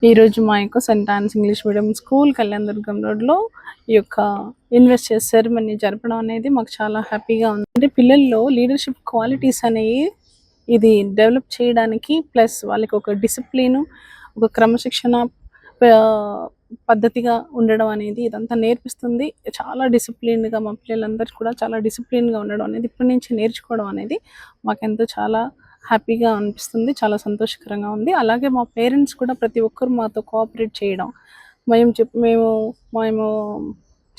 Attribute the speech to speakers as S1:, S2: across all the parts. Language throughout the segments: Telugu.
S1: ఈరోజు మా యొక్క Saint Ann's English medium school Kalyandurg రోడ్లో ఈ యొక్క ఇన్వెస్టర్ సెరమనీ జరపడం అనేది మాకు చాలా హ్యాపీగా ఉంది. అంటే పిల్లల్లో లీడర్షిప్ క్వాలిటీస్ అనేవి ఇది డెవలప్ చేయడానికి, ప్లస్ వాళ్ళకి ఒక డిసిప్లిన్, ఒక క్రమశిక్షణ పద్ధతిగా ఉండడం అనేది ఇదంతా నేర్పిస్తుంది. చాలా డిసిప్లిన్డ్గా మా పిల్లలందరూ కూడా చాలా డిసిప్లిన్గా ఉండడం అనేది ఇప్పటి నుంచి నేర్చుకోవడం అనేది మాకెంతో చాలా హ్యాపీగా అనిపిస్తుంది. చాలా సంతోషకరంగా ఉంది. అలాగే మా పేరెంట్స్ కూడా ప్రతి ఒక్కరు మాతో కోఆపరేట్ చేయడం, మేము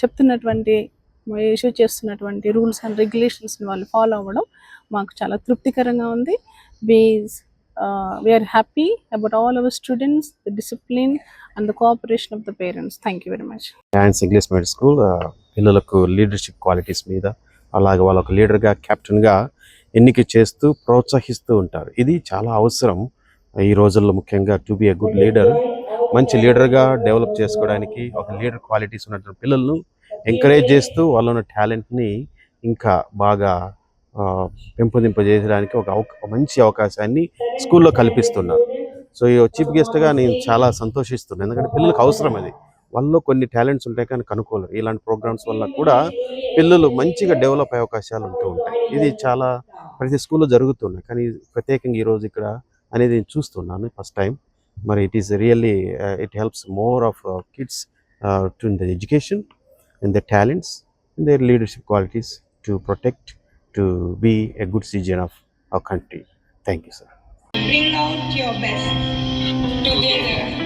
S1: చెప్తున్నటువంటి ఇష్యూ చేస్తున్నటువంటి రూల్స్ అండ్ రెగ్యులేషన్స్ని వాళ్ళు ఫాలో అవ్వడం మాకు చాలా తృప్తికరంగా ఉంది. We are happy about all our students, the discipline and the cooperation of the parents. Thank you very much.
S2: Ann's English medium school పిల్లలకు లీడర్షిప్ క్వాలిటీస్ మీద, అలాగే వాళ్ళకు లీడర్గా, కెప్టెన్గా ఎన్నిక చేస్తూ ప్రోత్సహిస్తూ ఉంటారు. ఇది చాలా అవసరం ఈ రోజుల్లో. ముఖ్యంగా to be a good leader, మంచి లీడర్గా డెవలప్ చేసుకోవడానికి ఒక లీడర్ క్వాలిటీస్ ఉన్నటువంటి పిల్లలను ఎంకరేజ్ చేస్తూ వాళ్ళ ఉన్న టాలెంట్ని ఇంకా బాగా పెంపొందింపజేయడానికి ఒక మంచి అవకాశాన్ని స్కూల్లో కల్పిస్తున్నారు. సో ఈ చీఫ్ గెస్ట్గా నేను చాలా సంతోషిస్తున్నాను, ఎందుకంటే పిల్లలకు అవసరం అది. వాళ్ళలో కొన్ని టాలెంట్స్ ఉంటాయి కానీ కనుక్కోలేరు. ఇలాంటి ప్రోగ్రామ్స్ వల్ల కూడా పిల్లలు మంచిగా డెవలప్ అయ్యే అవకాశాలు ఉంటూ ఉంటాయి. ఇది చాలా ప్రతి స్కూల్లో జరుగుతున్నాయి, కానీ ప్రత్యేకంగా ఈరోజు ఇక్కడ అనేది నేను చూస్తున్నాను ఫస్ట్ టైం. మరి it is really it helps more of kids to in the education, in the talents, in their leadership qualities to protect, to be a good citizen of our country. Thank you, sir.
S3: Bring out your best together.